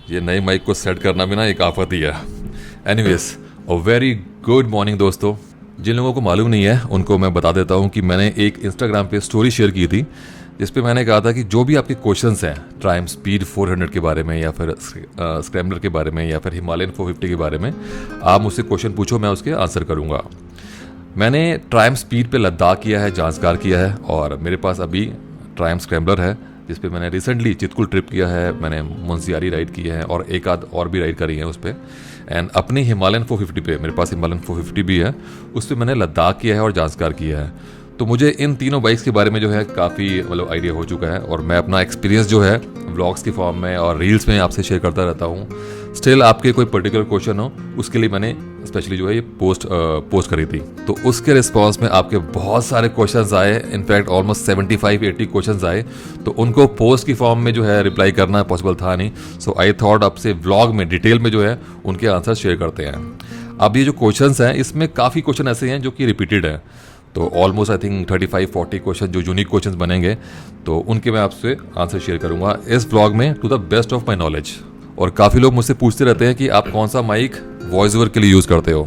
ये नई माइक को सेट करना भी ना एक आफत ही है। Anyways, a very good morning दोस्तों। जिन लोगों को मालूम नहीं है उनको मैं बता देता हूँ कि मैंने एक इंस्टाग्राम पे स्टोरी शेयर की थी जिस पे मैंने कहा था कि जो भी आपके क्वेश्चंस हैं ट्रायम्फ स्पीड 400 के बारे में या फिर स्क्रैम्बलर के बारे में या फिर हिमालयन 450 के बारे में, आप मुझसे क्वेश्चन पूछो, मैं उसके आंसर करूँगा। मैंने ट्रायम्फ स्पीड पे लद्दाख किया है, जांस्कार किया है, और मेरे पास अभी ट्रायम्फ स्क्रैम्बलर है जिस पे मैंने रिसेंटली चितकुल ट्रिप किया है, मैंने मुंशियारी राइड की है और एक आध और भी राइड करी है उस पर। एंड अपनी हिमालयन 450 पे, मेरे पास हिमालयन 450 भी है, उस पर मैंने लद्दाख किया है और जांस्कार किया है। तो मुझे इन तीनों बाइक्स के बारे में जो है काफ़ी मतलब आइडिया हो चुका है और मैं अपना एक्सपीरियंस जो है व्लॉग्स के फॉर्म में और रील्स में आपसे शेयर करता रहता हूँ। स्टिल आपके कोई पर्टिकुलर क्वेश्चन हो उसके लिए मैंने स्पेशली जो है ये पोस्ट करी थी, तो उसके रिस्पॉन्स में आपके बहुत सारे क्वेश्चंस आए, इनफैक्ट ऑलमोस्ट 75-80 क्वेश्चंस आए, तो उनको पोस्ट की फॉर्म में जो है रिप्लाई करना पॉसिबल था नहीं। सो आई थॉट आपसे व्लॉग में डिटेल में जो है उनके आंसर शेयर करते हैं। अब ये जो क्वेश्चंस हैं इसमें काफ़ी क्वेश्चन ऐसे हैं जो कि रिपीटेड हैं, तो ऑलमोस्ट आई थिंक 35-40 क्वेश्चन जो यूनिक क्वेश्चंस बनेंगे, तो उनके मैं आपसे आंसर शेयर करूंगा इस व्लॉग में to the best of my knowledge. और काफ़ी लोग मुझसे पूछते रहते हैं कि आप कौन सा माइक वॉइस ओवर के लिए यूज़ करते हो,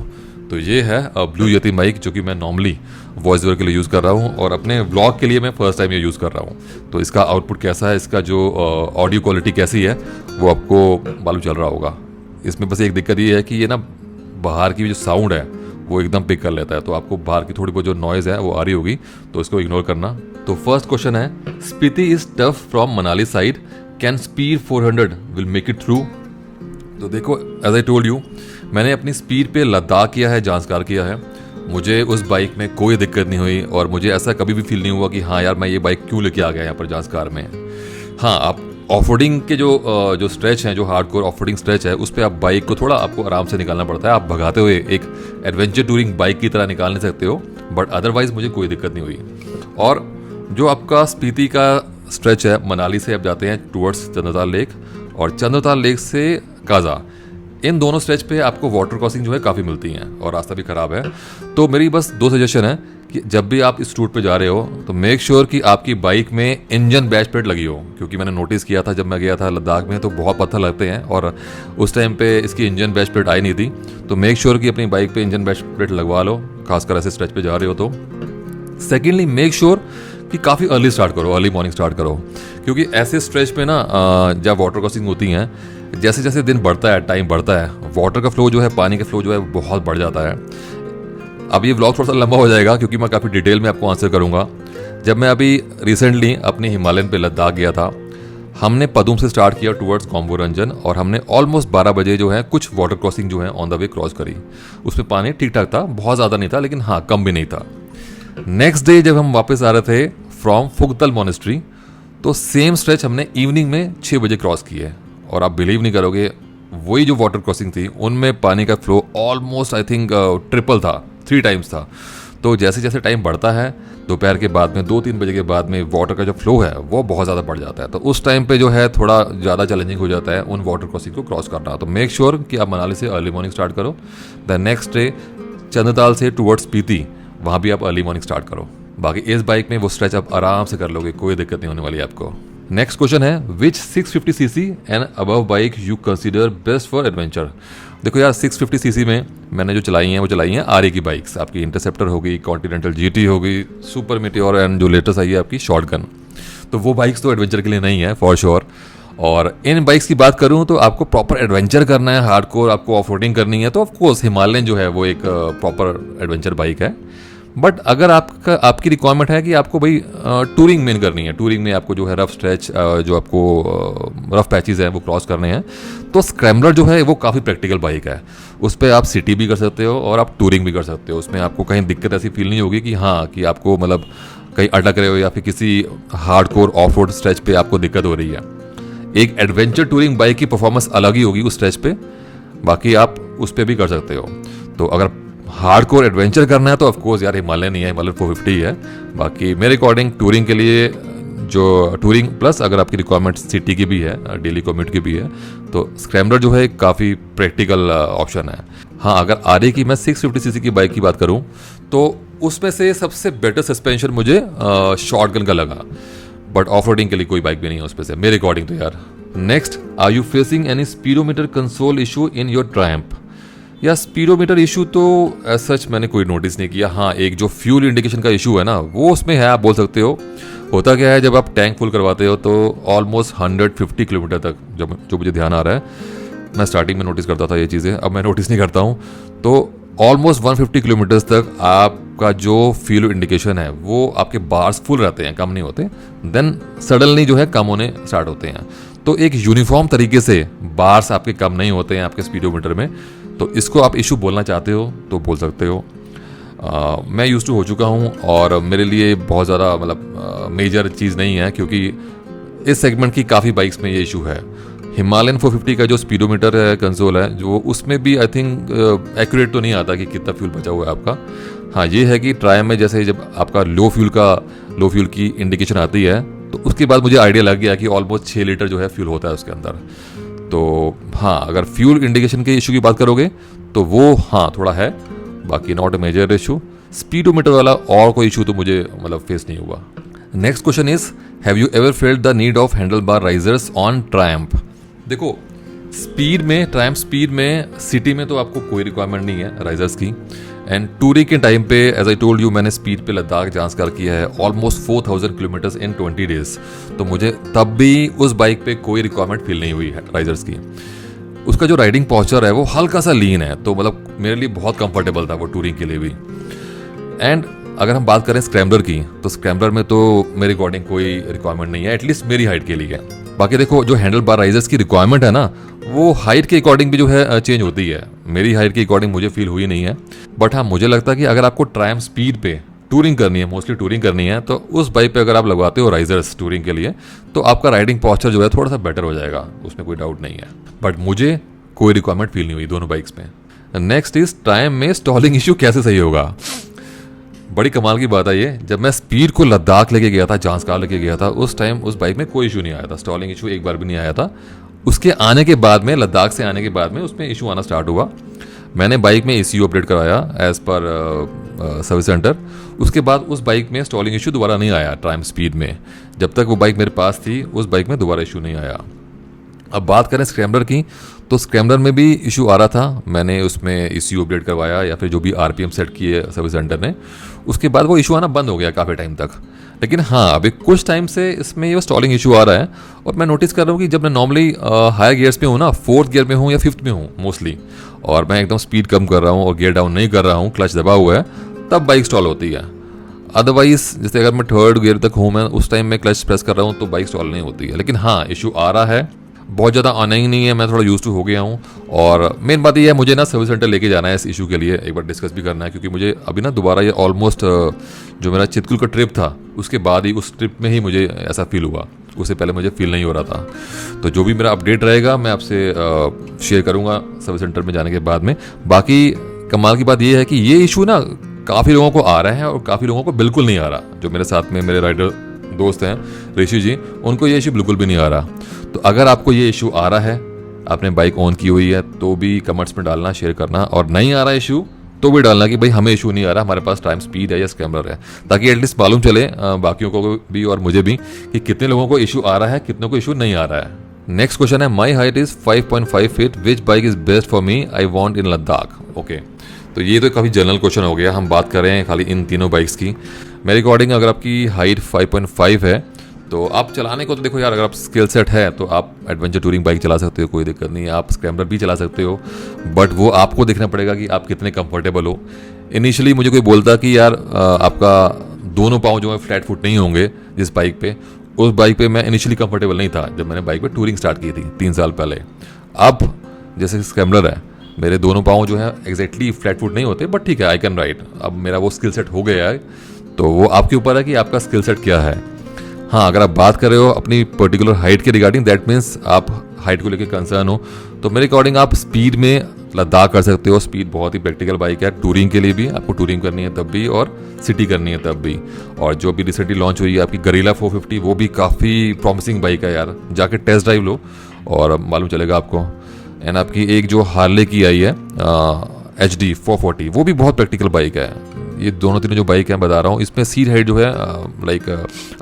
तो ये है ब्लू यती माइक जो कि मैं नॉर्मली वॉइस ओवर के लिए यूज़ कर रहा हूँ और अपने व्लॉग के लिए मैं फर्स्ट टाइम ये यूज़ कर रहा हूँ। तो इसका आउटपुट कैसा है, इसका जो ऑडियो क्वालिटी कैसी है वो आपको मालूम चल रहा होगा। इसमें बस एक दिक्कत ये है कि ये ना बाहर की जो साउंड है वो एकदम पिक कर लेता है, तो आपको बाहर की थोड़ी बहुत जो नॉइज़ है वो आ रही होगी, तो इसको इग्नोर करना। तो फर्स्ट क्वेश्चन है, Spiti is tough from Manali side, can speed 400 will make it through. तो देखो, एज आई टोल्ड यू, मैंने अपनी स्पीड पे लद्दाख किया है, जांस्कार किया है, मुझे उस बाइक में कोई दिक्कत नहीं हुई और मुझे ऐसा कभी भी फील नहीं हुआ कि हाँ यार मैं ये बाइक क्यों लेके आ गया यहाँ पर जांस्कार में। हाँ, आप ऑफरोडिंग के जो स्ट्रेच हैं, जो हार्डकोर ऑफरोडिंग स्ट्रेच है, उस पर आप बाइक को थोड़ा आपको आराम से निकालना पड़ता है, आप भगाते हुए एक एडवेंचर टूरिंग बाइक की तरह निकाल नहीं सकते हो, बट अदरवाइज मुझे कोई दिक्कत नहीं हुई। और जो आपका स्पीति का स्ट्रेच है, मनाली से आप जाते हैं टूवर्ड्स चंद्रताल लेक और चंद्रताल लेक से काजा, इन दोनों स्ट्रेच पे आपको वाटर क्रॉसिंग जो है काफ़ी मिलती हैं और रास्ता भी ख़राब है। तो मेरी बस 2 सजेशन है कि जब भी आप इस रूट पे जा रहे हो तो मेक श्योर कि आपकी बाइक में इंजन बैच प्लेट लगी हो, क्योंकि मैंने नोटिस किया था जब मैं गया था लद्दाख में तो बहुत पत्थर लगते हैं और उस टाइम पे इसकी इंजन बैच प्लेट आई नहीं थी। तो मेक श्योर कि अपनी बाइक पे इंजन बैच प्लेट लगवा लो, खासकर ऐसे स्ट्रेच पे जा रहे हो तो। सेकेंडली, मेक श्योर कि काफ़ी अर्ली स्टार्ट करो, अर्ली मॉर्निंग स्टार्ट करो, क्योंकि ऐसे स्ट्रेच पे ना जब वाटर क्रॉसिंग होती हैं, जैसे जैसे दिन बढ़ता है, टाइम बढ़ता है, वाटर का फ्लो जो है, पानी का फ्लो जो है बहुत बढ़ जाता है। अब ये व्लॉग थोड़ा सा लंबा हो जाएगा क्योंकि मैं काफ़ी डिटेल में आपको आंसर करूंगा। जब मैं अभी रिसेंटली अपने हिमालयन पे लद्दाख गया था, हमने पदुम से स्टार्ट किया टुवर्ड्स कॉम्बो रंजन और हमने ऑलमोस्ट 12 बजे जो है कुछ वाटर क्रॉसिंग जो है ऑन द वे क्रॉस करी। उसमें पानी ठीक ठाक था, बहुत ज़्यादा नहीं था, लेकिन हाँ कम भी नहीं था। नेक्स्ट डे जब हम वापस आ रहे थे फ्रॉम फुगतल मॉनेस्ट्री, तो सेम स्ट्रेच हमने इवनिंग में 6 बजे क्रॉस किए और आप बिलीव नहीं करोगे, वही जो वाटर क्रॉसिंग थी उनमें पानी का flow almost I think triple था, 3 टाइम्स था। तो जैसे जैसे टाइम बढ़ता है, दोपहर के बाद में 2-3 बजे के बाद में वाटर का जो फ्लो है वो बहुत ज़्यादा बढ़ जाता है, तो उस टाइम पे जो है थोड़ा ज़्यादा चैलेंजिंग हो जाता है उन वाटर क्रॉसिंग को क्रॉस करना। तो मेक श्योर कि आप मनाली से अर्ली मॉर्निंग स्टार्ट करो, द नेक्स्ट डे चंद्रताल से टुवर्ड्स स्पीति, वहाँ भी आप अर्ली मॉर्निंग स्टार्ट करो। बाकी इस बाइक में वो स्ट्रेच आप आराम से कर लोगे, कोई दिक्कत नहीं होने वाली आपको। नेक्स्ट क्वेश्चन है, विच 650cc and above bike you consider best for adventure. देखो यार, 650cc में मैंने जो चलाई हैं वो चलाई हैं आरए की बाइक्स, आपकी इंटरसेप्टर होगी, कॉन्टिनेंटल जीटी होगी, सुपर मीटियोर एंड जो लेटेस्ट आई है आपकी शॉटगन। तो वो बाइक्स तो एडवेंचर के लिए नहीं है फॉर श्योर। और इन बाइक्स की बात करूं तो आपको प्रॉपर एडवेंचर करना है, हार्डकोर आपको ऑफ रोडिंग करनी है, तो ऑफकोर्स हिमालयन जो है वो एक प्रॉपर एडवेंचर बाइक है। बट अगर आपकी रिक्वायरमेंट है कि आपको भाई टूरिंग मेन करनी है, टूरिंग में आपको जो है रफ स्ट्रेच, जो आपको रफ पैचेस हैं वो क्रॉस करने हैं, तो स्क्रैम्बलर जो है वो काफ़ी प्रैक्टिकल बाइक है। उस पर आप सिटी भी कर सकते हो और आप टूरिंग भी कर सकते हो, उसमें आपको कहीं दिक्कत ऐसी फील नहीं होगी कि हाँ कि आपको मतलब कहीं अटक रहे हो या फिर किसी हार्डकोर ऑफ रोड स्ट्रेच पे आपको दिक्कत हो रही है। एक एडवेंचर टूरिंग बाइक की परफॉर्मेंस अलग ही होगी उस स्ट्रेच पे, बाकी आप उस पर भी कर सकते हो। तो अगर हार्डकोर एडवेंचर करना है तो ऑफकोर्स यार हिमालयन नहीं है, हिमालयन 450 है। बाकी मेरे अकॉर्डिंग टूरिंग के लिए जो टूरिंग प्लस अगर आपकी रिक्वायरमेंट सिटी की भी है, डेली कम्यूट की भी है, तो स्क्रैम्बलर जो है काफ़ी प्रैक्टिकल ऑप्शन है। हाँ, अगर आरए की मैं 650cc की बाइक की बात करूँ तो उसमें से सबसे बेटर सस्पेंशन मुझे शॉटगन का लगा। बट ऑफ रोडिंग के लिए कोई बाइक भी नहीं है उस पे से मेरे अकॉर्डिंग तो यार। Next, are you facing any speedometer console issue in your Triumph? या स्पीडोमीटर इशू तो एज सच मैंने कोई नोटिस नहीं किया। हाँ, एक जो फ्यूल इंडिकेशन का इशू है ना, वो उसमें है, आप बोल सकते हो। होता क्या है, जब आप टैंक फुल करवाते हो तो ऑलमोस्ट 150 किलोमीटर तक, जब जो मुझे ध्यान आ रहा है, मैं स्टार्टिंग में नोटिस करता था ये चीज़ें, अब मैं नोटिस नहीं करता हूँ, तो ऑलमोस्ट 150 किलोमीटर्स तक आपका जो फ्यूल इंडिकेशन है वो आपके बार्स फुल रहते हैं, कम नहीं होते। देन सडनली जो है कम होने स्टार्ट होते हैं। तो एक यूनिफॉर्म तरीके से बार्स आपके कम नहीं होते हैं आपके स्पीडोमीटर में। तो इसको आप इशू बोलना चाहते हो तो बोल सकते हो। मैं यूज्ड टू हो चुका हूँ और मेरे लिए बहुत ज़्यादा मतलब मेजर चीज़ नहीं है, क्योंकि इस सेगमेंट की काफ़ी बाइक्स में ये इशू है। हिमालयन 450 का जो स्पीडोमीटर है, कंसोल है, जो उसमें भी आई थिंक एक्यूरेट तो नहीं आता कि कितना फ्यूल बचा हुआ है आपका। हाँ, ये है कि ट्रायम में जैसे जब आपका लो फ्यूल की इंडिकेशन आती है तो उसके बाद मुझे आइडिया लग गया कि ऑलमोस्ट 6 लीटर जो है फ्यूल होता है उसके अंदर। तो हाँ, अगर फ्यूल इंडिकेशन के इशू की बात करोगे तो वो हाँ थोड़ा है, बाकी not a major issue. Speedometer वाला और कोई इशू तो मुझे मतलब फेस नहीं हुआ। Next question is, have you ever felt the need of handle bar risers on Triumph? देखो, ट्रायम्फ स्पीड में सिटी में तो आपको कोई रिक्वायरमेंट नहीं है राइजर्स की। एंड टूरिंग के टाइम पे एज आई टोल्ड यू, मैंने स्पीड पे लद्दाख जांचकार किया है ऑलमोस्ट 4000 किलोमीटर्स इन 20 डेज। तो मुझे तब भी उस बाइक पे कोई रिक्वायरमेंट फील नहीं हुई है राइजर्स की। उसका जो राइडिंग पॉस्चर है वो हल्का सा लीन है, तो मतलब मेरे लिए बहुत कंफर्टेबल था वो टूरिंग के लिए भी। एंड अगर हम बात करें स्क्रैम्बलर की, तो स्क्रैम्बलर में तो मेरे अकॉर्डिंग कोई रिक्वायरमेंट नहीं है, एटलीस्ट मेरी हाइट के लिए। बाकी देखो, जो हैंडल बार राइजर्स की रिक्वायरमेंट है ना, वो हाइट के अकॉर्डिंग भी जो है चेंज होती है। मेरी हाइट के अकॉर्डिंग मुझे फील हुई नहीं है। बट हाँ, मुझे लगता है कि अगर आपको ट्रायम्फ स्पीड पे टूरिंग करनी है, मोस्टली टूरिंग करनी है, तो उस बाइक पे अगर आप लगवाते हो राइजर्स टूरिंग के लिए, तो आपका राइडिंग पॉस्चर जो है थोड़ा सा बेटर हो जाएगा, उसमें कोई डाउट नहीं है। बट मुझे कोई रिक्वायरमेंट फील नहीं हुई दोनों बाइक्स में। नेक्स्ट इज, ट्रायम्फ में स्टॉलिंग इशू कैसे सही होगा? बड़ी कमाल की बात है ये। जब मैं स्पीड को लद्दाख लेके गया था, जांचकार लेके गया था, उस टाइम उस बाइक में कोई इशू नहीं आया था, स्टॉलिंग इशू एक बार भी नहीं आया था। उसके आने के बाद में, लद्दाख से आने के बाद में उसमें इशू आना स्टार्ट हुआ। मैंने बाइक में ECU अपडेट कराया एज पर सर्विस सेंटर। उसके बाद उस बाइक में स्टॉलिंग इशू दोबारा नहीं आया ट्रायम्फ स्पीड में। जब तक वो बाइक मेरे पास थी, उस बाइक में दोबारा इशू नहीं आया। अब बात करें स्क्रैम्बलर की, तो स्क्रैम्बलर में भी इशू आ रहा था। मैंने उसमें ECU अपडेट करवाया या फिर जो भी RPM सेट किए सर्विस सेंटर ने, उसके बाद वो इशू आना बंद हो गया काफ़ी टाइम तक। लेकिन हाँ, अभी कुछ टाइम से इसमें ये स्टॉलिंग इशू आ रहा है। और मैं नोटिस कर रहा हूँ कि जब मैं नॉर्मली हायर गियर्स पे हूँ ना, 4th गियर में हूँ या 5th में हूँ मोस्टली, और मैं एकदम स्पीड कम कर रहा हूँ और गियर डाउन नहीं कर रहा हूँ, क्लच दबा हुआ है, तब बाइक स्टॉल होती है। अदरवाइज जैसे अगर मैं 3rd गियर तक हूँ, मैं उस टाइम में क्लच प्रेस कर रहा हूँ, तो बाइक स्टॉल नहीं होती है। लेकिन हाँ, इशू आ रहा है, बहुत ज़्यादा आना ही नहीं है, मैं थोड़ा यूज टू हो गया हूँ। और मेन बात ये है, मुझे ना सर्विस सेंटर लेके जाना है इस इशू के लिए, एक बार डिस्कस भी करना है, क्योंकि मुझे अभी ना दोबारा ये ऑलमोस्ट जो मेरा चितकुल का ट्रिप था, उसके बाद ही, उस ट्रिप में ही मुझे ऐसा फील हुआ, उससे पहले मुझे फील नहीं हो रहा था। तो जो भी मेरा अपडेट रहेगा मैं आपसे शेयर करूँगा सर्विस सेंटर में जाने के बाद में। बाकी कमाल की बात ये है कि ये इशू ना काफ़ी लोगों को आ रहा है और काफ़ी लोगों को बिल्कुल नहीं आ रहा। जो मेरे साथ में मेरे राइडर दोस्त हैं, ऋषि जी, उनको ये इशू बिल्कुल भी नहीं आ रहा। तो अगर आपको ये इशू आ रहा है, आपने बाइक ऑन की हुई है, तो भी कमेंट्स में डालना, शेयर करना। और नहीं आ रहा इशू तो भी डालना कि भाई हमें इशू नहीं आ रहा, हमारे पास ट्रायम्फ स्पीड है या स्क्रैम्बलर है, ताकि एटलीस्ट मालूम चले बाकियों को भी और मुझे भी कि कितने लोगों को इशू आ रहा है, कितनों को इशू नहीं आ रहा है। नेक्स्ट क्वेश्चन है, my height is 5.5 feet, which bike is best for me, I want in Ladakh? Okay, तो ये तो काफ़ी जनरल क्वेश्चन हो गया। हम बात कर रहे हैं खाली इन तीनों बाइक्स की। मेरे अकॉर्डिंग अगर आपकी हाइट 5.5 है, तो आप चलाने को तो देखो यार, अगर आप स्किल सेट है तो आप एडवेंचर टूरिंग बाइक चला सकते हो, कोई दिक्कत नहीं है। आप स्क्रैम्बलर भी चला सकते हो, बट वो आपको देखना पड़ेगा कि आप कितने कंफर्टेबल हो। इनिशियली मुझे कोई बोलता कि यार आपका दोनों पाँव जो है फ्लैट फुट नहीं होंगे जिस बाइक पे, उस बाइक पे मैं इनिशियली कंफर्टेबल नहीं था जब मैंने बाइक पे टूरिंग स्टार्ट की थी 3 साल पहले। अब जैसे स्क्रैम्बलर है, मेरे दोनों पाँव जो है एग्जैक्टली फ्लैट फुट नहीं होते, बट ठीक है, आई कैन राइड। अब मेरा वो स्किल सेट हो गया है, तो वो आपके ऊपर है कि आपका स्किल सेट क्या है। हाँ, अगर आप बात कर रहे हो अपनी पर्टिकुलर हाइट के रिगार्डिंग, दैट मीन्स आप हाइट को लेकर कंसर्न हो, तो मेरे अकॉर्डिंग आप स्पीड में लद्दाख कर सकते हो। स्पीड बहुत ही प्रैक्टिकल बाइक है, टूरिंग के लिए भी, आपको टूरिंग करनी है तब भी और सिटी करनी है तब भी। और जो भी रिसेंटली लॉन्च हुई है आपकी गरीला 450, वो भी काफ़ी प्रॉमिसिंग बाइक है यार, जाके टेस्ट ड्राइव लो और मालूम चलेगा आपको। एंड आपकी एक जो हार्ले की आई है HD 440, वो भी बहुत प्रैक्टिकल बाइक है, ये दोनों तीनों जो बाइक हैं बता रहा हूँ, इसमें सीट हाइट जो है लाइक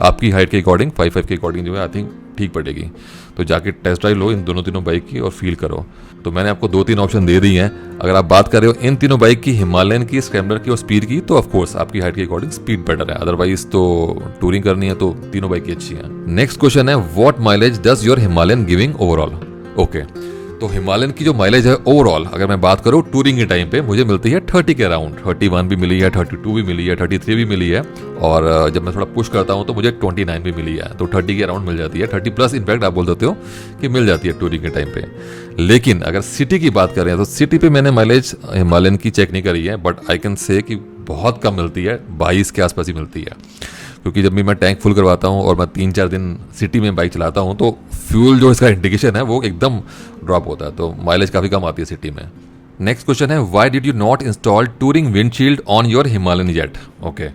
आपकी हाइट के अकॉर्डिंग 5'5" के अकॉर्डिंग जो है आई थिंक ठीक पड़ेगी। तो जाके टेस्ट ड्राइव लो इन दोनों तीनों बाइक की और फील करो। तो मैंने आपको 2-3 ऑप्शन दे दी हैं। अगर आप बात कर रहे हो इन तीनों बाइक की, हिमालयन की, स्क्रैम्बलर की और स्पीड की, तो ऑफकोर्स आपकी हाइट के अकॉर्डिंग स्पीड बेटर है। अदरवाइज तो टूरिंग करनी है तो तीनों बाइक की अच्छी हैं। नेक्स्ट क्वेश्चन है, what mileage does your Himalayan giving overall? Okay, तो हिमालयन की जो माइलेज है ओवरऑल अगर मैं बात करूँ टूरिंग के टाइम पे, मुझे मिलती है 30 के अराउंड। 31 भी मिली है, 32 भी मिली है, 33 भी मिली है, और जब मैं थोड़ा पुश करता हूँ तो मुझे 29 भी मिली है। तो 30 के अराउंड मिल जाती है, 30+ इनफैक्ट आप बोल सकते हो कि मिल जाती है टूरिंग के टाइम पे। लेकिन अगर सिटी की बात करें तो सिटी पे मैंने माइलेज हिमालयन की चेक नहीं करी है, बट आई कैन से कि बहुत कम मिलती है, 22 के आसपास ही मिलती है। क्योंकि जब भी मैं टैंक फुल करवाता हूँ और मैं 3-4 दिन सिटी में बाइक चलाता हूँ तो फ्यूल जो इसका इंडिकेशन है वो एकदम ड्रॉप होता है, तो माइलेज काफ़ी कम आती है सिटी में। नेक्स्ट क्वेश्चन है, why did you not install touring windshield on your Himalayan yet? Okay,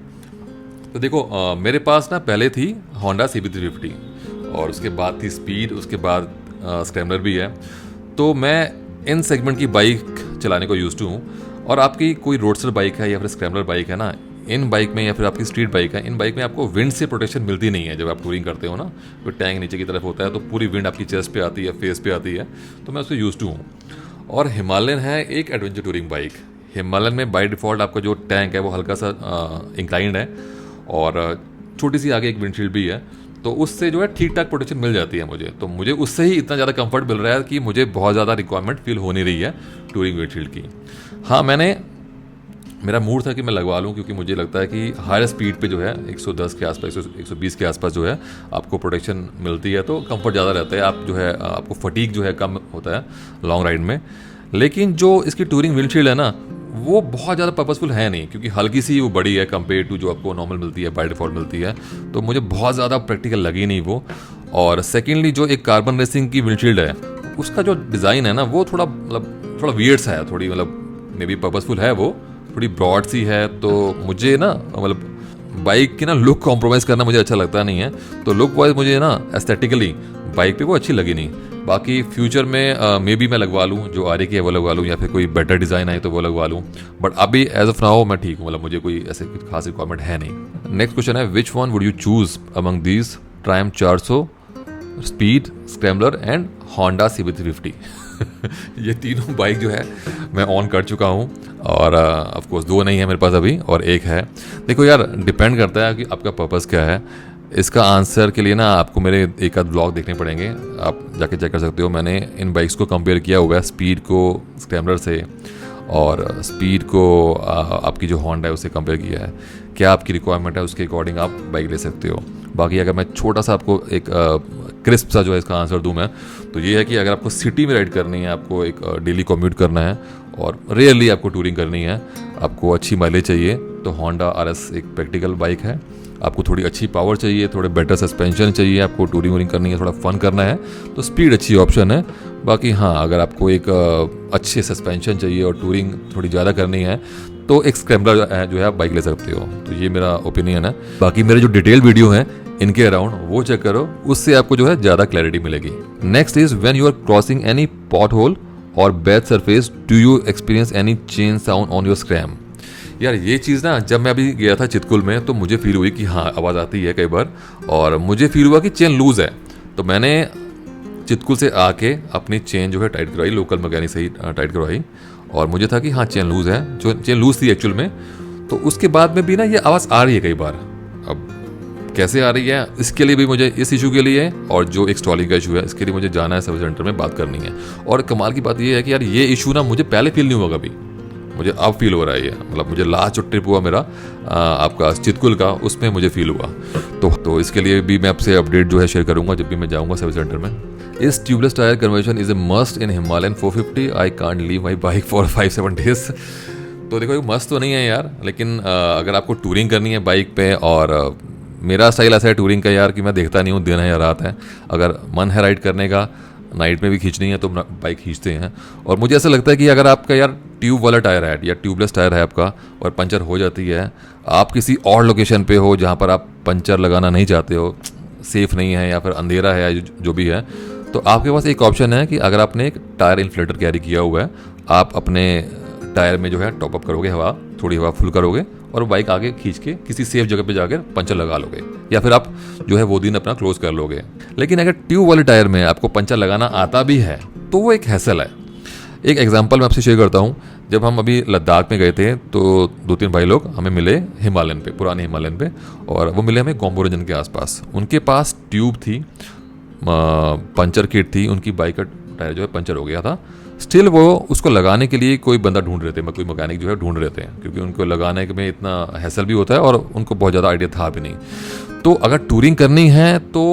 तो देखो मेरे पास ना पहले थी होंडा CB350 और उसके बाद थी स्पीड, उसके बाद स्क्रैम्बलर भी है। तो मैं इन सेगमेंट की बाइक चलाने को यूज्ड हूँ। और आपकी कोई रोडस्टर बाइक है या फिर स्क्रैम्बलर बाइक है ना, इन बाइक में या फिर आपकी स्ट्रीट बाइक है, इन बाइक में आपको विंड से प्रोटेक्शन मिलती नहीं है। जब आप टूरिंग करते हो ना, तो टैंक नीचे की तरफ होता है तो पूरी विंड आपकी चेस्ट पे आती है, फेस पे आती है। तो मैं उसको यूज्ड हूँ। और हिमालयन है एक एडवेंचर टूरिंग बाइक। हिमालयन में बाय डिफ़ॉल्ट आपका जो टैंक है वो हल्का सा इंक्लाइंड है और छोटी सी आगे एक विंडशील्ड भी है, तो उससे जो है ठीक ठाक प्रोटेक्शन मिल जाती है मुझे। तो मुझे उससे ही इतना ज़्यादा कंफर्ट मिल रहा है कि मुझे बहुत ज़्यादा रिक्वायरमेंट फील हो नहीं रही है टूरिंग विंडशील्ड की। हाँ, मेरा मूड था कि मैं लगवा लूँ, क्योंकि मुझे लगता है कि हायर स्पीड पे जो है 110 के आसपास, 120 के आसपास जो है आपको प्रोटेक्शन मिलती है, तो कंफर्ट ज़्यादा रहता है। आप जो है आपको फटीग जो है कम होता है लॉन्ग राइड में। लेकिन जो इसकी टूरिंग विंडशील्ड है ना, वो बहुत ज़्यादा पर्पसफुल है नहीं, क्योंकि हल्की सी वो बड़ी है कंपेयर टू जो आपको नॉर्मल मिलती है, बाय डिफ़ॉल्ट मिलती है। तो मुझे बहुत ज़्यादा प्रैक्टिकल लगी नहीं वो। और सेकेंडली जो एक कार्बन रेसिंग की विंडशील्ड है, उसका जो डिज़ाइन है ना वो थोड़ा थोड़ा वियर्ड सा है, थोड़ी मे बी पर्पसफुल है, वो थोड़ी ब्रॉड सी है। तो मुझे ना बाइक की ना लुक कॉम्प्रोमाइज़ करना मुझे अच्छा लगता नहीं है। तो लुक वाइज मुझे ना एस्थेटिकली बाइक पे वो अच्छी लगी नहीं। बाकी फ्यूचर में मे बी मैं लगवा लूँ, जो आरे की है वो लगवा लूँ, या फिर कोई बेटर डिज़ाइन आए तो वो लगवा लूँ। बट अभी एज ऑफ नाउ मैं ठीक हूँ, मुझे कोई ऐसे खास रिक्वायरमेंट है नहीं। नेक्स्ट क्वेश्चन है, which one would you choose among these Triumph 400, speed, scrambler and Honda CB350? ये तीनों बाइक जो है मैं ऑन कर चुका हूँ, और ऑफ कोर्स 2 नहीं है मेरे पास अभी और 1 है। देखो यार, डिपेंड करता है कि आपका पर्पस क्या है। इसका आंसर के लिए ना आपको मेरे एक आध ब्लॉग देखने पड़ेंगे, आप जाके चेक कर सकते हो। मैंने इन बाइक्स को कंपेयर किया हुआ है, स्पीड को स्क्रैम्बलर से और स्पीड को आपकी जो होंडा है उससे कंपेयर किया है। क्या आपकी रिक्वायरमेंट है उसके अकॉर्डिंग आप बाइक ले सकते हो। बाकी अगर मैं छोटा सा आपको एक क्रिस्प सा जो है इसका आंसर दूं मैं, तो ये है कि अगर आपको सिटी में राइड करनी है, आपको एक डेली कम्यूट करना है और रेयरली आपको टूरिंग करनी है, आपको अच्छी माइलेज चाहिए, तो होंडा RS एक प्रैक्टिकल बाइक है। आपको थोड़ी अच्छी पावर चाहिए, थोड़े बेटर सस्पेंशन चाहिए, आपको टूरिंग वूरिंग करनी है, थोड़ा फन करना है, तो स्पीड अच्छी ऑप्शन है। बाकी हाँ, अगर आपको एक अच्छे सस्पेंशन चाहिए और टूरिंग थोड़ी ज़्यादा करनी है, तो एक स्क्रैम्बलर जो है आप बाइक ले सकते हो। तो ये मेरा ओपिनियन है। बाकी मेरे जो डिटेल वीडियो हैं इनके अराउंड वो चेक करो, उससे आपको जो है ज़्यादा क्लैरिटी मिलेगी। Next is, when you are crossing any pothole और bad surface, do you experience any chain sound on your scram? यार ये चीज़ ना, जब मैं अभी गया था चितकुल में तो मुझे फील हुई कि हाँ आवाज़ आती है कई बार, और मुझे फील हुआ कि चेन लूज़ है। तो मैंने चितकुल से आके अपनी चेन जो है टाइट करवाई, लोकल मैकेनिक से ही टाइट करवाई, और मुझे था कि हाँ चेन लूज़ है, जो चेन लूज़ थी एक्चुअल में। तो उसके बाद में भी ना ये आवाज़ आ रही है कई बार। अब कैसे आ रही है, इसके लिए भी मुझे, इस इशू के लिए और जो एक स्टॉलिंग का इशू है, इसके लिए मुझे जाना है सर्विस सेंटर में, बात करनी है। और कमाल की बात ये है कि यार ये इशू ना मुझे पहले फील नहीं हुआ कभी, मुझे अब फील हो रहा है ये। मुझे लास्ट जो ट्रिप हुआ मेरा आपका चितकुल का, उसमें मुझे फील हुआ। तो इसके लिए भी मैं आपसे अपडेट जो है शेयर करूंगा जब भी मैं जाऊंगा सर्विस सेंटर में। इस tubeless tyre conversion is a must in Himalayan 450। I can't leave my bike for 5-7 days. तो देखो, ये मस्त तो नहीं है यार, लेकिन अगर आपको टूरिंग करनी है बाइक पे, और मेरा स्टाइल ऐसा है टूरिंग का यार कि मैं देखता नहीं हूँ दिन है या रात है। अगर मन है राइड करने का, नाइट में भी खींचनी है तो बाइक खींचते हैं। और मुझे ऐसा लगता है कि अगर आपका यार ट्यूब वाला टायर है या ट्यूबलेस टायर है आपका, और पंचर हो जाती है, आप किसी और लोकेशन पे हो जहाँ पर आप पंचर लगाना नहीं चाहते हो, सेफ़ नहीं है या फिर अंधेरा है, जो भी है, तो आपके पास एक ऑप्शन है कि अगर आपने एक टायर इन्फ्लेटर कैरी किया हुआ है, आप अपने टायर में जो है टॉपअप करोगे, थोड़ी हवा फुल करोगे और वो बाइक आगे खींच के किसी सेफ जगह पे जाकर पंचर लगा लोगे, या फिर आप जो है वो दिन अपना क्लोज कर लोगे। लेकिन अगर ट्यूब वाले टायर में आपको पंचर लगाना आता भी है तो वो एक हैसल है। एक एग्जांपल मैं आपसे शेयर करता हूँ। जब हम अभी लद्दाख में गए थे तो 2-3 भाई लोग हमें मिले हिमालयन पे, पुराने हिमालयन पे, और वो मिले हमें गोम्बो रीजन के आसपास। उनके पास ट्यूब थी, पंचर किट थी, उनकी बाइक का टायर जो है पंचर हो गया था। स्टिल वो उसको लगाने के लिए कोई बंदा ढूंढ रहे थे, कोई मैकेनिक जो है ढूंढ रहे थे, क्योंकि उनको लगाने में इतना हैसल भी होता है और उनको बहुत ज़्यादा आइडिया था भी नहीं। तो अगर टूरिंग करनी है तो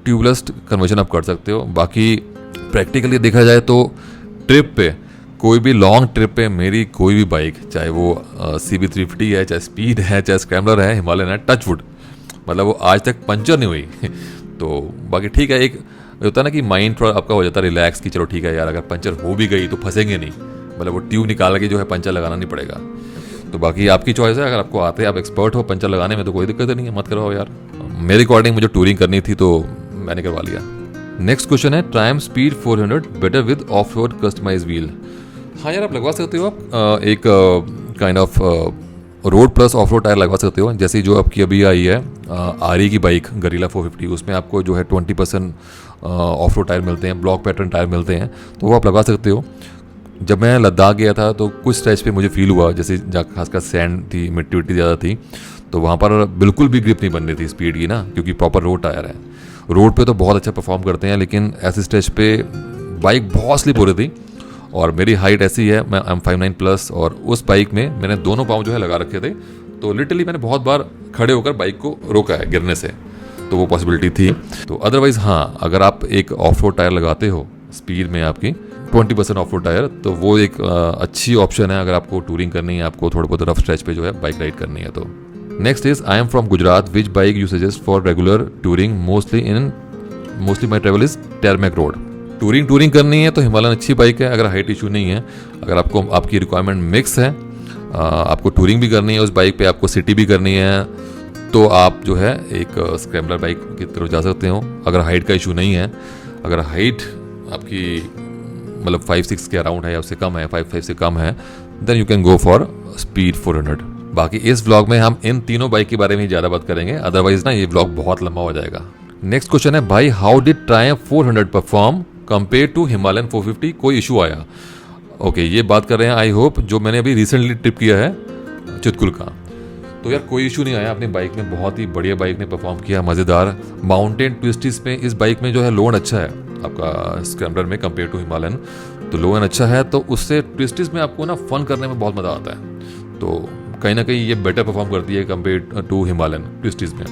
ट्यूबलेस कन्वर्जन आप कर सकते हो। बाकी प्रैक्टिकली देखा जाए तो ट्रिप पे, कोई भी लॉन्ग ट्रिप पे मेरी कोई भी बाइक, चाहे वो CB350 है, चाहे स्पीड है, चाहे स्क्रैम्बलर है, हिमालयन है, टच वुड, मतलब वो आज तक पंचर नहीं हुई। तो बाकी ठीक है, एक होता है ना कि माइंड थोड़ा आपका हो जाता है रिलैक्स कि चलो ठीक है यार, अगर पंचर हो भी गई तो फंसेंगे नहीं, मतलब वो ट्यूब निकाल के जो है पंचर लगाना नहीं पड़ेगा। तो बाकी आपकी चॉइस है, अगर आपको आते हैं, आप एक्सपर्ट हो पंचर लगाने में तो कोई दिक्कत नहीं है, मत करवाओ यार। मेरे अकॉर्डिंग मुझे टूरिंग करनी थी तो मैंने करवा लिया। नेक्स्ट क्वेश्चन है, Triumph speed 400 better with off road customise wheel. हाँ यार, आप लगवा सकते हो, आप एक kind of road plus off road tyre लगवा सकते हो। जैसे जो आपकी अभी आई है आरी की बाइक गरीला 450, उसमें आपको जो है 20% ऑफ रोड टायर मिलते हैं, ब्लॉक पैटर्न टायर मिलते हैं, तो वो आप लगा सकते हो। जब मैं लद्दाख गया था तो कुछ स्ट्रेच पे मुझे फील हुआ जैसे खासकर सैंड थी, मिट्टी विट्टी ज़्यादा थी, तो वहाँ पर बिल्कुल भी ग्रिप नहीं बन रही थी स्पीड की ना, क्योंकि प्रॉपर रोड टायर है। रोड पे तो बहुत अच्छा परफॉर्म करते हैं, लेकिन ऐसे स्ट्रेच पे बाइक बहुत स्लिप हो रही थी। और मेरी हाइट ऐसी है, मैं M59 प्लस, और उस बाइक में मैंने दोनों पाँव जो है लगा रखे थे, तो लिटरली मैंने बहुत बार खड़े होकर बाइक को रोका है गिरने से, तो वो पॉसिबिलिटी थी। तो अदरवाइज़ हाँ, अगर आप एक ऑफ रोड टायर लगाते हो स्पीड में आपकी 20% ऑफ रोड टायर, तो वो एक अच्छी ऑप्शन है अगर आपको टूरिंग करनी है, आपको थोड़ा बहुत रफ स्ट्रेच पे जो है बाइक राइड करनी है। तो next is, I am from Gujarat, which bike you suggest for regular touring, mostly my travel is tarmac road. Touring करनी है तो हिमालयन अच्छी बाइक है, अगर हाइट इशू नहीं है। अगर आपको आपकी रिक्वायरमेंट मिक्स है, आपको टूरिंग भी करनी है उस बाइक पे, आपको सिटी भी करनी है, तो आप जो है एक स्क्रैम्बलर बाइक की तरफ जा सकते हो। अगर हाइट का इशू नहीं है, अगर हाइट आपकी मतलब 5'6" के अराउंड है या उससे कम है, 5'5" से कम है, then you can go for speed 400। बाकी इस व्लॉग में हम इन तीनों बाइक के बारे में ही ज़्यादा बात करेंगे, अदरवाइज ना ये व्लॉग बहुत लंबा हो जाएगा। नेक्स्ट क्वेश्चन है, भाई how did Triumph 400 perform compare to Himalayan 450, कोई इशू आया? ओके, ये बात कर रहे हैं आई होप जो मैंने अभी रिसेंटली ट्रिप किया है चितकुल का। तो यार कोई इशू नहीं आया, अपनी बाइक में बहुत ही बढ़िया बाइक ने परफॉर्म किया, मज़ेदार। माउंटेन ट्विस्टिस में इस बाइक में जो है लोड अच्छा है आपका स्क्रैम्बलर में कंपेयर टू हिमालयन, तो लोड अच्छा है, तो उससे ट्विस्टिस में आपको ना फन करने में बहुत मज़ा आता है। तो कहीं ना कहीं ये बेटर परफॉर्म करती है कंपेयर टू हिमालयन ट्विस्टिस में,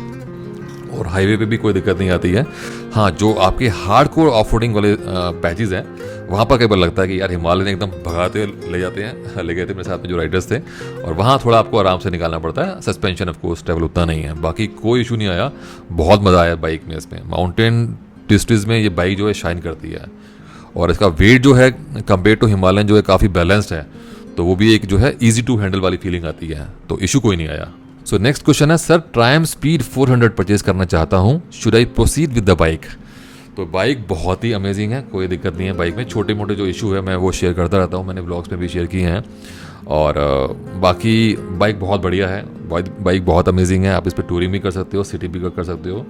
और हाईवे पे भी कोई दिक्कत नहीं आती है। हाँ, जो आपके हार्डकोर ऑफरोडिंग वाले पैचेस हैं, वहाँ पर कई बार लगता है कि यार हिमालयन एकदम भगाते ले जाते हैं, ले गए थे मेरे साथ में जो राइडर्स थे, और वहाँ थोड़ा आपको आराम से निकालना पड़ता है। सस्पेंशन ऑफ कोर्स ट्रैवल उतना नहीं है, बाकी कोई इशू नहीं आया, बहुत मज़ा आया बाइक में। इसमें माउंटेन ट्विस्टिस में ये बाइक जो है शाइन करती है, और इसका वेट जो है कंपेयर टू हिमालयन जो है काफ़ी बैलेंस्ड है, तो वो भी एक जो है ईजी टू हैंडल वाली फीलिंग आती है, तो इशू कोई नहीं आया। सो नेक्स्ट क्वेश्चन है, सर ट्रायम्फ स्पीड 400 परचेज करना चाहता हूँ, should I proceed with the bike? तो बाइक बहुत ही अमेजिंग है, कोई दिक्कत नहीं है बाइक में। छोटे मोटे जो इशू है मैं वो शेयर करता रहता हूँ, मैंने ब्लॉग्स में भी शेयर किए हैं, और बाकी बाइक बहुत बढ़िया है, बाइक बहुत अमेजिंग है। आप इस पर टूरिंग भी कर सकते हो, सिटी भी कर सकते हो।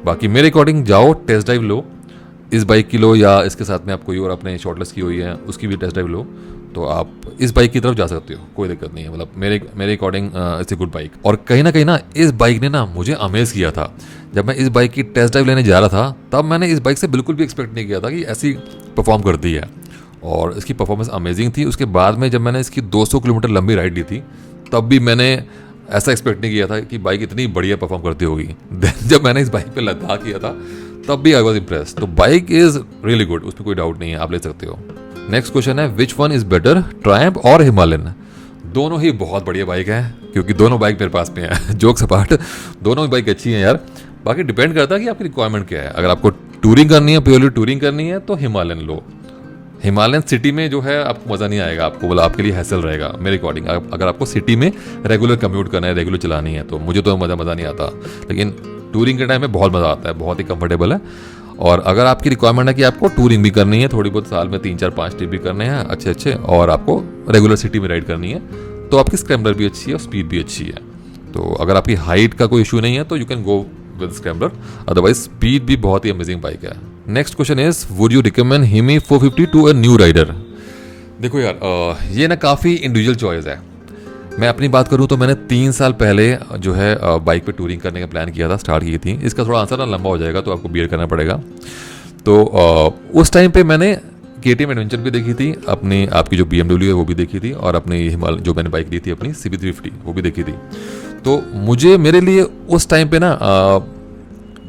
बाकी मेरे अकॉर्डिंग जाओ टेस्ट ड्राइव लो, इस बाइक की लो, या इसके साथ में आप कोई और अपने शॉर्टलिस्ट की हुई है उसकी भी टेस्ट ड्राइव लो, तो आप इस बाइक की तरफ जा सकते हो, कोई दिक्कत नहीं है। मतलब मेरे according it's a good bike. और कहीं ना इस बाइक ने ना मुझे अमेज किया था। जब मैं इस बाइक की टेस्ट ड्राइव लेने जा रहा था, तब मैंने इस बाइक से बिल्कुल भी एक्सपेक्ट नहीं किया था कि ऐसी परफॉर्म करती है, और इसकी परफॉर्मेंस अमेजिंग थी। उसके बाद में जब मैंने इसकी 200 किलोमीटर लंबी राइड ली थी, तब भी मैंने ऐसा एक्सपेक्ट नहीं किया था कि बाइक इतनी बढ़िया परफॉर्म करती होगी। जब मैंने इस बाइक पर लद्दाख किया था, तब भी आई वॉज इम्प्रेस। तो बाइक इज रियली गुड, उसमें कोई डाउट नहीं है, आप ले सकते हो। नेक्स्ट क्वेश्चन है, which one is better, Triumph और हिमालयन? दोनों ही बहुत बढ़िया बाइक है, क्योंकि दोनों बाइक मेरे पास में है। जोक्स अपार्ट, दोनों ही बाइक अच्छी हैं यार। बाकी डिपेंड करता है कि आपकी रिक्वायरमेंट क्या है। अगर आपको टूरिंग करनी है, प्योरली टूरिंग करनी है, तो हिमालयन लो। हिमालयन सिटी में जो है आपको मज़ा नहीं आएगा, आपको बोला आपके लिए हैसल रहेगा मेरे अकॉर्डिंग। अगर आपको सिटी में रेगुलर कम्यूट करना है, रेगुलर चलानी है, तो मुझे तो मज़ा नहीं आता, लेकिन टूरिंग के टाइम में बहुत मज़ा आता है, बहुत ही कंफर्टेबल है। और अगर आपकी रिक्वायरमेंट है कि आपको टूरिंग भी करनी है, थोड़ी बहुत साल में 3-4-5 ट्रिप भी करने हैं अच्छे, और आपको रेगुलर सिटी में राइड करनी है, तो आपकी स्क्रैम्बलर भी अच्छी है और स्पीड भी अच्छी है। तो अगर आपकी हाइट का कोई इशू नहीं है तो you can go with scrambler, otherwise speed भी बहुत ही अमेजिंग बाइक है। Next question is would you recommend Himi 450 to a new rider. देखो यार, ये ना काफ़ी इंडिविजुअल चॉइस है। मैं अपनी बात करूं तो मैंने 3 साल पहले जो है बाइक पे टूरिंग करने का प्लान किया था, स्टार्ट की थी। इसका थोड़ा आंसर ना लंबा हो जाएगा तो आपको बियर करना पड़ेगा। तो उस टाइम पे मैंने KTM एडवेंचर भी देखी थी, अपनी आपकी जो BMW है वो भी देखी थी, और अपनी हिमालय जो मैंने बाइक ली थी अपनी CB350 वो भी देखी थी। तो मुझे मेरे लिए उस टाइम पे ना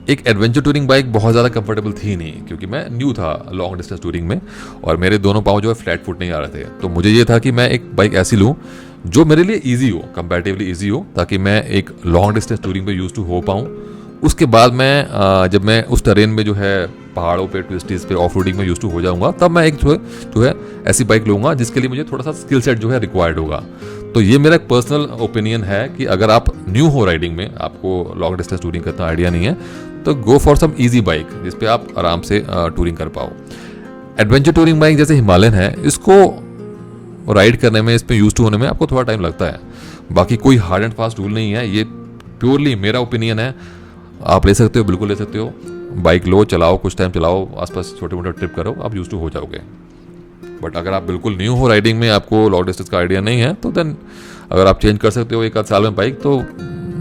एक एडवेंचर टूरिंग बाइक बहुत ज़्यादा कंफर्टेबल थी नहीं, क्योंकि मैं न्यू था लॉन्ग डिस्टेंस टूरिंग में और मेरे दोनों पाँव जो है फ्लैट फुट नहीं आ रहे थे। तो मुझे ये था कि मैं एक बाइक ऐसी लूँ जो मेरे लिए ईजी हो, कंपैरेटिवली ईजी हो, ताकि मैं एक लॉन्ग डिस्टेंस टूरिंग पे यूज टू हो पाऊँ। उसके बाद मैं जब मैं उस टेरेन में जो है पहाड़ों पे, ट्विस्टीज पे, ऑफ रोडिंग में यूज टू हो जाऊँगा, तब मैं एक जो है ऐसी बाइक लूँगा जिसके लिए मुझे थोड़ा सा स्किल सेट जो है रिक्वायर्ड होगा। तो ये मेरा एक पर्सनल ओपिनियन है कि अगर आप न्यू हो राइडिंग में, आपको लॉन्ग डिस्टेंस टूरिंग का इतना आइडिया नहीं है, तो go for some easy bike जिस पे आप आराम से टूरिंग कर पाओ। एडवेंचर टूरिंग बाइक जैसे हिमालयन है, इसको राइड करने में, इस पे यूज टू होने में आपको थोड़ा टाइम लगता है। बाकी कोई हार्ड एंड फास्ट रूल नहीं है, ये प्योरली मेरा ओपिनियन है। आप ले सकते हो, बिल्कुल ले सकते हो। बाइक लो, चलाओ, कुछ टाइम चलाओ, आसपास छोटे मोटे ट्रिप करो, आप यूज टू हो जाओगे। बट अगर आप बिल्कुल न्यू हो राइडिंग में, आपको लॉन्ग डिस्टेंस का आइडिया नहीं है, तो देन अगर आप चेंज कर सकते हो एक आध साल में बाइक, तो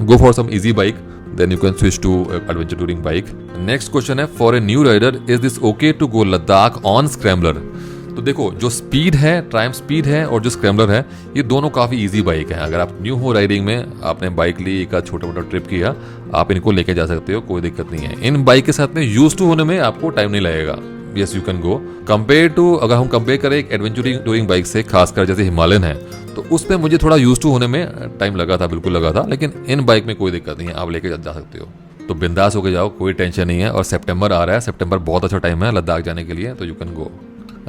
go for some easy bike, then you can switch to adventure touring bike. Next question है, for a new rider is this okay to go Ladakh on scrambler. तो देखो, जो स्पीड है, ट्रायम्फ स्पीड है, और जो स्क्रैम्बलर है, ये दोनों काफ़ी इजी बाइक हैं। अगर आप न्यू हो राइडिंग में, आपने बाइक ली, एक छोटा मोटा ट्रिप किया, आप इनको लेके जा सकते हो, कोई दिक्कत नहीं है। इन बाइक के साथ में यूज टू होने में आपको टाइम नहीं लगेगा। Yes, you can go. Compare to, अगर हम कंपेयर करें एक एडवेंचर टूरिंग बाइक से, खासकर जैसे हिमालयन है, तो उसमें मुझे थोड़ा यूज टू होने में टाइम लगा था, बिल्कुल लगा था। लेकिन इन बाइक में कोई दिक्कत नहीं है, आप लेके जा सकते हो। तो बिंदास होके जाओ, कोई टेंशन नहीं है। और सितंबर आ रहा है, सितंबर बहुत अच्छा टाइम है लद्दाख जाने के लिए, तो you can go.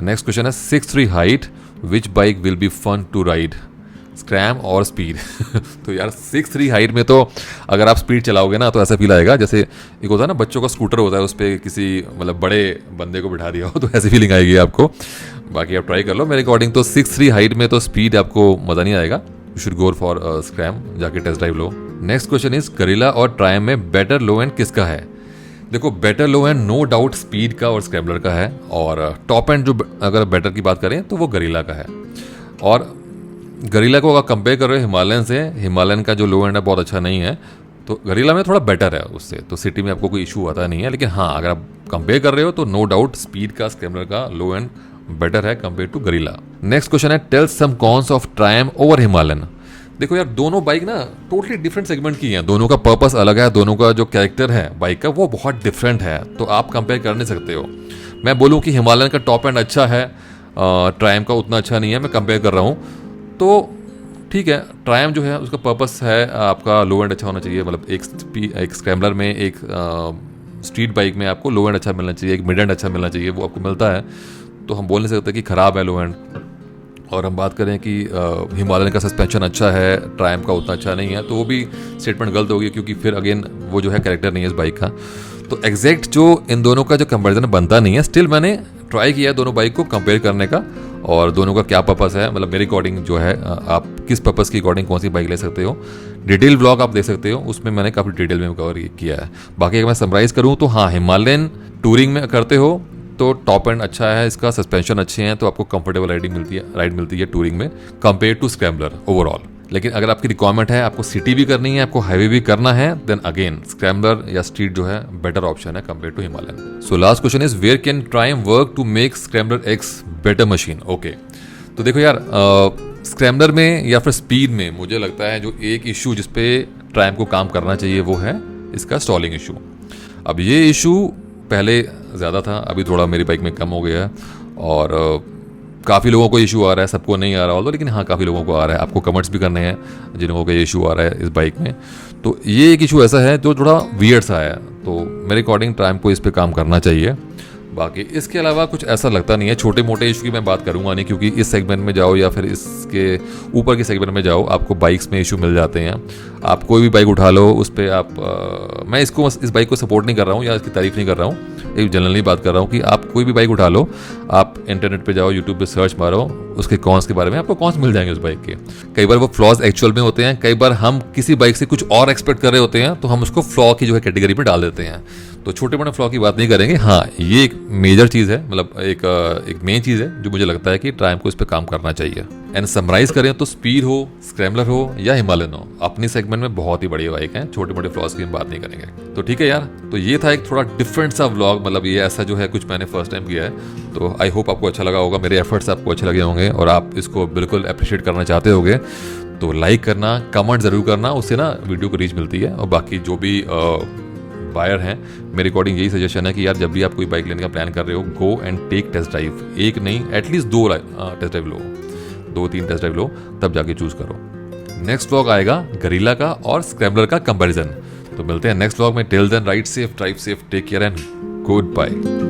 Next question है, 6'3" height, which bike will be fun to ride, scram और स्पीड। तो यार 6'3" हाइट में तो अगर आप स्पीड चलाओगे ना, तो ऐसा फील आएगा जैसे एक होता है ना, बच्चों का स्कूटर होता है, उस पर किसी मतलब बड़े बंदे को बिठा दिया हो, तो ऐसी फीलिंग आएगी आपको। बाकी आप ट्राई कर लो, मेरे अकॉर्डिंग तो 6'3" हाइट में तो स्पीड आपको मज़ा नहीं आएगा। You should go for scram, जाके टेस्ट ड्राइव लो। नेक्स्ट क्वेश्चन इज, गरीला और ट्रायम्फ में बेटर लो एंड किसका है। देखो, better low end no doubt speed का और स्क्रैम्बलर का है, और टॉप एंड जो अगर बेटर की बात करें तो वो गरीला का है। और गरीला को अगर कंपेयर कर रहे हो हिमालयन से, हिमालयन का जो लो एंड है बहुत अच्छा नहीं है, तो गरीला में थोड़ा बेटर है उससे, तो सिटी में आपको कोई इशू आता नहीं है। लेकिन हाँ, अगर आप कंपेयर कर रहे हो तो नो डाउट स्पीड का, स्क्रैम्बलर का लो एंड बेटर है compare to Guerrilla. Next question है, tell some cons of Triumph over Himalayan. देखो यार, दोनों बाइक ना टोटली डिफरेंट सेगमेंट की हैं, दोनों का पर्पस अलग है, दोनों का जो कैरेक्टर है बाइक का वो बहुत डिफरेंट है, तो आप कंपेयर कर नहीं सकते हो। मैं बोलूँ कि हिमालयन का टॉप एंड अच्छा है, ट्रायम्फ का उतना अच्छा नहीं है, मैं कंपेयर कर रहा हूँ, तो ठीक है। ट्रायम्फ जो है उसका पर्पस है आपका लो एंड अच्छा होना चाहिए, मतलब एक स्क्रैम्बलर में, एक स्ट्रीट बाइक में आपको लो एंड अच्छा मिलना चाहिए, एक मिड एंड अच्छा मिलना चाहिए, वो आपको मिलता है, तो हम बोल नहीं सकते कि ख़राब है लो एंड। और हम बात करें कि हिमालयन का सस्पेंशन अच्छा है, ट्रायम्फ का उतना अच्छा नहीं है, तो वो भी स्टेटमेंट गलत होगी, क्योंकि फिर अगेन वो जो है कैरेक्टर नहीं है इस बाइक का। तो एग्जैक्ट जो इन दोनों का जो कंपैरिजन बनता नहीं है, स्टिल मैंने ट्राई किया दोनों बाइक को कंपेयर करने का, और दोनों का क्या पर्पस है, मतलब मेरे अकॉर्डिंग जो है, आप किस पर्पस की अकॉर्डिंग कौन सी बाइक ले सकते हो। डिटेल व्लॉग आप देख सकते हो, उसमें मैंने काफ़ी डिटेल में कवर किया है। बाकी अगर मैं समराइज़ करूँ तो हाँ, हिमालयन टूरिंग में करते हो तो टॉप एंड अच्छा है, इसका सस्पेंशन अच्छे हैं, तो आपको कंफर्टेबल राइड मिलती है टूरिंग में कंपेयर टू स्क्रैम्बलर ओवरऑल। लेकिन अगर आपकी रिक्वायरमेंट है, आपको सिटी भी करनी है, आपको हाईवे भी करना है, देन अगेन स्क्रैम्बलर या स्ट्रीट जो है बेटर ऑप्शन है compare to Himalayan. So last question is, where can Triumph work to make scrambler X better machine. Okay, तो देखो यार, स्क्रैम्बलर में या फिर स्पीड में मुझे लगता है जो एक इशू जिसपे ट्रायम्फ को काम करना चाहिए वो है इसका स्टॉलिंग इशू। अब ये इशू पहले ज़्यादा था, अभी थोड़ा मेरी बाइक में कम हो गया है, और काफ़ी लोगों को इशू आ रहा है, सबको नहीं आ रहा होगा, लेकिन हाँ काफ़ी लोगों को आ रहा है। आपको कमेंट्स भी करने हैं जिन लोगों का ये इशू आ रहा है इस बाइक में, तो ये एक इशू ऐसा है जो थोड़ा वियर्ड सा है, तो मेरे अकॉर्डिंग ट्रायम्फ को इस पर काम करना चाहिए। बाकी इसके अलावा कुछ ऐसा लगता नहीं है। छोटे मोटे इशू की मैं बात करूंगा नहीं, क्योंकि इस सेगमेंट में जाओ या फिर इसके ऊपर के सेगमेंट में जाओ, आपको बाइक्स में इशू मिल जाते हैं। आप कोई भी बाइक उठा लो, उस पर आप मैं इस बाइक को सपोर्ट नहीं कर रहा हूँ या इसकी तारीफ नहीं कर रहा हूँ, एक जनरली बात कर रहा हूँ कि आप कोई भी बाइक उठा लो, आप इंटरनेट पे जाओ, यूट्यूब पे सर्च मारो, उसके कॉन्स के बारे में आपको कॉन्स मिल जाएंगे उस बाइक के। कई बार वो फ्लॉज एक्चुअल में होते हैं, कई बार हम किसी बाइक से कुछ और एक्सपेक्ट कर रहे होते हैं तो हम उसको फ्लॉ की जो है कैटेगरी में डाल देते हैं। तो छोटे मोटे फ्लॉ की बात नहीं करेंगे। हाँ, ये एक मेजर चीज़ है, मतलब एक मेन चीज़ है जो मुझे लगता है कि ट्रायम्फ को इस पर काम करना चाहिए। एंड समराइज करें तो स्पीड हो, स्क्रैम्बलर हो या हिमालयन हो, अपनी सेगमेंट में बहुत ही बढ़िया बाइक है। छोटे मोटे फ्लॉज की हम बात नहीं करेंगे। तो ठीक है यार, तो ये था एक थोड़ा डिफरेंट सा व्लॉग, मतलब ये ऐसा जो है कुछ मैंने फर्स्ट टाइम किया है। तो आई होप आपको अच्छा लगा होगा, मेरे एफर्ट्स आपको अच्छे लगे होंगे और आप इसको बिल्कुल अप्रिशिएट करना चाहते होगे। तो लाइक करना, कमेंट ज़रूर करना, उससे ना वीडियो को रीच मिलती है। और बाकी जो भी बायर हैं, मेरे अकॉर्डिंग यही सजेशन है कि यार जब भी आप कोई बाइक लेने का प्लान कर रहे हो, go and take test drive. एक नहीं, एटलीस्ट 2 टेस्ट ड्राइव लो, 2-3 टेस्ट ड्राइव लो, तब जाके चूज करो। नेक्स्ट व्लॉग आएगा गरीला का और स्क्रैम्बलर का कंपैरिजन। तो मिलते हैं नेक्स्ट व्लॉग में। Till then ride safe, drive safe, take care and good bye.